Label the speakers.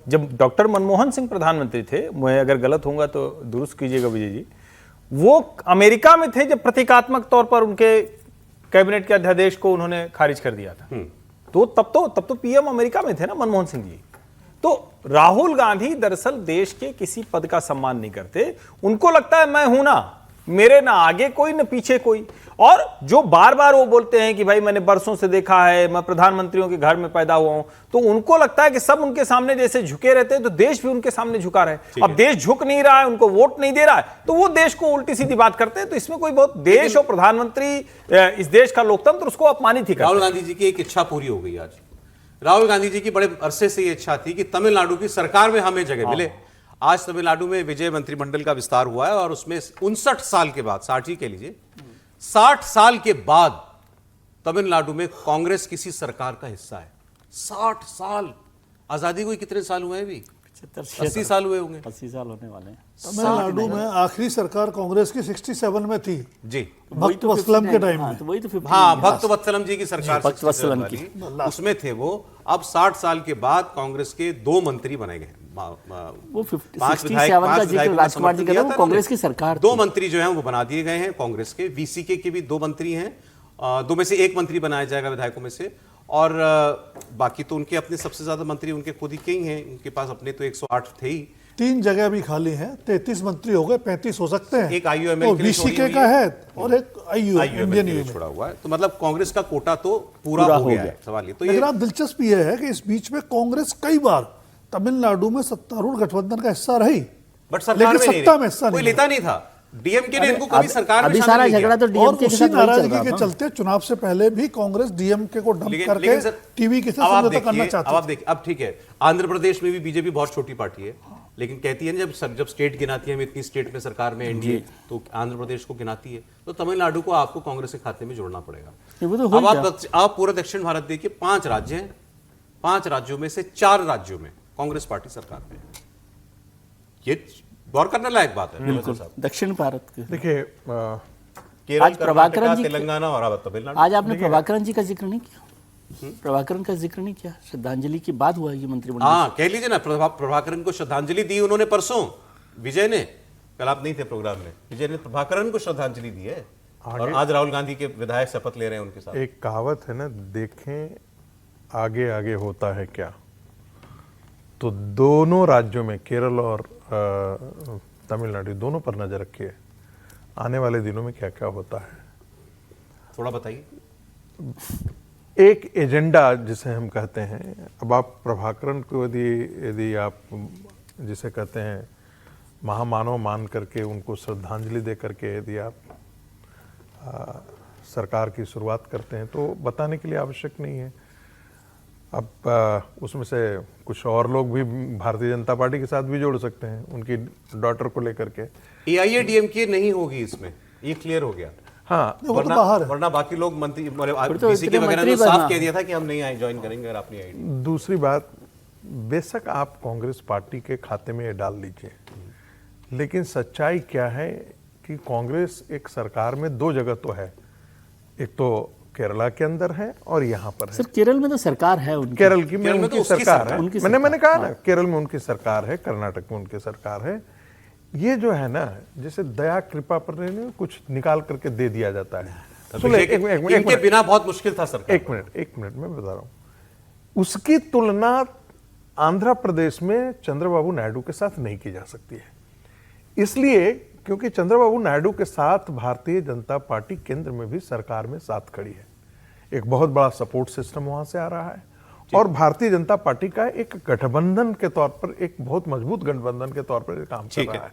Speaker 1: जब डॉक्टर मनमोहन सिंह प्रधानमंत्री थे, मैं अगर गलत होऊंगा तो दुरुस्त कीजिएगा विजय जी, वो अमेरिका में थे जब प्रतीकात्मक तौर पर उनके कैबिनेट के अध्यादेश को उन्होंने खारिज कर दिया था। तो तब तो पीएम अमेरिका में थे ना मनमोहन सिंह जी। तो राहुल गांधी दरअसल देश के किसी पद का सम्मान नहीं करते। उनको लगता है मैं हूं ना, मेरे ना आगे कोई ना पीछे कोई। और जो बार बार वो बोलते हैं कि भाई मैंने बरसों से देखा है, मैं प्रधानमंत्रियों के घर में पैदा हुआ हूं, तो उनको लगता है कि सब उनके सामने जैसे झुके रहते हैं तो देश भी उनके सामने झुका रहे। अब देश झुक नहीं रहा है, उनको वोट नहीं दे रहा है, तो वो देश को उल्टी सीधी बात करते हैं। तो इसमें कोई बहुत देश और प्रधानमंत्री, इस देश का लोकतंत्र उसको अपमानित ही करता है।
Speaker 2: राहुल गांधी जी की एक इच्छा पूरी हो गई आज। राहुल गांधी जी की बड़े अरसे से ये इच्छा थी कि तमिलनाडु की सरकार में हमें जगह मिले। आज तमिलनाडु में विजय मंत्रिमंडल का विस्तार हुआ है और उसमें 59 साल के बाद, 60 ही कह लीजिए, 60 साल के बाद तमिलनाडु में कांग्रेस किसी सरकार का हिस्सा है। 60 साल। आजादी को कितने साल हुए हैं अभी? 80 साल हुए होंगे।
Speaker 3: 80 साल होने वाले हैं।
Speaker 4: तमिलनाडु में आखिरी सरकार कांग्रेस की 67 में थी
Speaker 2: जी,
Speaker 4: भक्त वत्सलम के टाइम में।
Speaker 3: तो वही तो 50
Speaker 2: हाँ, भक्त वत्सलम जी की सरकार,
Speaker 3: भक्त वत्सलम की,
Speaker 2: उसमें थे वो। अब 60 साल के बाद कांग्रेस के 2 मंत्री बनाए गए।
Speaker 3: वो 67 का जिक्र राजकुमार जी कर रहे हैं, वो कांग्रेस की सरकार।
Speaker 2: 2 मंत्री जो हैं वो बना दिए गए हैं कांग्रेस के। वीसीके के भी 2 मंत्री हैं, 2 में से 1 मंत्री बनाया जाएगा विधायकों में से। और बाकी तो उनके अपने सबसे ज्यादा मंत्री उनके खुद ही के ही हैं। उनके पास अपने तो 108 थे ही।
Speaker 4: 3 जगह भी खाली हैं, 33 मंत्री हो गए, 35 हो सकते हैं।
Speaker 2: एक IUML के लिए
Speaker 4: वीसीके का है और एक IUML
Speaker 2: के लिए छोड़ा हुआ है। तो मतलब कांग्रेस का कोटा तो पूरा हो गया है। सवाल ये तो,
Speaker 4: लेकिन आप दिलचस्प ये है कि इस बीच में कांग्रेस कई बार तमिलनाडु में सत्तारूढ़ गठबंधन का हिस्सा रही,
Speaker 2: बट सरकार में
Speaker 4: सत्ता में हिस्सा
Speaker 2: कोई लेता नहीं था। डीएमके ने इनको कभी सरकार में
Speaker 3: सारा झगड़ा तो
Speaker 4: और
Speaker 3: डीएमके के
Speaker 4: उसी
Speaker 3: साथ
Speaker 4: नाराजगी के चलते चुनाव से पहले भी कांग्रेस डीएमके को डंप करके टीवी के साथ समझौता करना चाहती है।
Speaker 2: अब आप देखिए, अब ठीक है, आंध्र प्रदेश में भी बीजेपी बहुत छोटी पार्टी है, लेकिन कहती है ना जब स्टेट गिनाती है, हम इतनी स्टेट में सरकार में एनडीए, तो आंध्र प्रदेश को गिनाती है। तो तमिलनाडु को आपको कांग्रेस के खाते में जोड़ना पड़ेगा। अब आप पूरा दक्षिण भारत देखिए, 5 राज्य हैं, 5 राज्यों में से 4 राज्यों में कांग्रेस पार्टी सरकार में है। ये गौर करने लायक बात है।
Speaker 3: दक्षिण भारत के
Speaker 1: देखिए,
Speaker 2: केरल, कर्नाटक, तेलंगाना और अब तमिलनाडु।
Speaker 3: आज आपने प्रभाकरन जी का जिक्र नहीं किया, प्रभाकरन का जिक्र नहीं किया। श्रद्धांजलि के बाद हुआ ये मंत्रिमंडल।
Speaker 2: हाँ, कह लीजिए ना, प्रभाकरन को श्रद्धांजलि दी उन्होंने परसों, विजय ने। कल आप नहीं थे प्रोग्राम में, विजय ने प्रभाकरन को श्रद्धांजलि दी है। और आज राहुल गांधी के विधायक शपथ ले रहे हैं उनके साथ।
Speaker 5: एक कहावत है ना, देखें आगे आगे होता है क्या। तो दोनों राज्यों में, केरल और तमिलनाडु, दोनों पर नजर रखिए आने वाले दिनों में क्या क्या होता है।
Speaker 2: थोड़ा बताइए।
Speaker 5: एक एजेंडा जिसे हम कहते हैं, अब आप प्रभाकरन को यदि आप जिसे कहते हैं महामानव मान करके उनको श्रद्धांजलि दे करके यदि आप सरकार की शुरुआत करते हैं, तो बताने के लिए आवश्यक नहीं है। अब उसमें से कुछ और लोग भी भारतीय जनता पार्टी के साथ भी जोड़ सकते हैं, उनकी डॉटर को लेकर के।
Speaker 2: AIADMK नहीं होगी इसमें, ये क्लियर हो गया।
Speaker 5: हाँ,
Speaker 2: वरना बाकी लोग मंत्री बीसीके वगैरह ने साफ कह दिया था कि हम नहीं आए, ज्वाइन करेंगे अगर आप नहीं आए।
Speaker 5: दूसरी बात, बेशक आप कांग्रेस पार्टी के खाते में ये डाल लीजिए, लेकिन सच्चाई क्या है कि कांग्रेस एक सरकार में 2 जगह तो है। एक तो केरला के अंदर है और यहाँ पर है।
Speaker 3: सर, केरल में तो सरकार है उनकी।
Speaker 5: केरल की में उनकी सरकार है। मैंने कहा ना, केरल में उनकी सरकार है, कर्नाटक में उनकी सरकार है। ये जो है ना, जैसे दया कृपा पर कुछ निकाल करके दे दिया जाता है।
Speaker 2: इनके बिना बहुत मुश्किल था सरकार।
Speaker 5: एक मिनट मैं बता रहा हूँ। उसकी तुलना आंध्र प्रदेश में चंद्रबाबू नायडू के साथ नहीं की जा सकती है। इसलिए क्योंकि चंद्रबाबू नायडू के साथ भारतीय जनता पार्टी केंद्र में भी सरकार में साथ खड़ी है। एक बहुत बड़ा सपोर्ट सिस्टम वहां से आ रहा है और भारतीय जनता पार्टी का एक गठबंधन के तौर पर, एक बहुत मजबूत गठबंधन के तौर पर काम कर रहा है।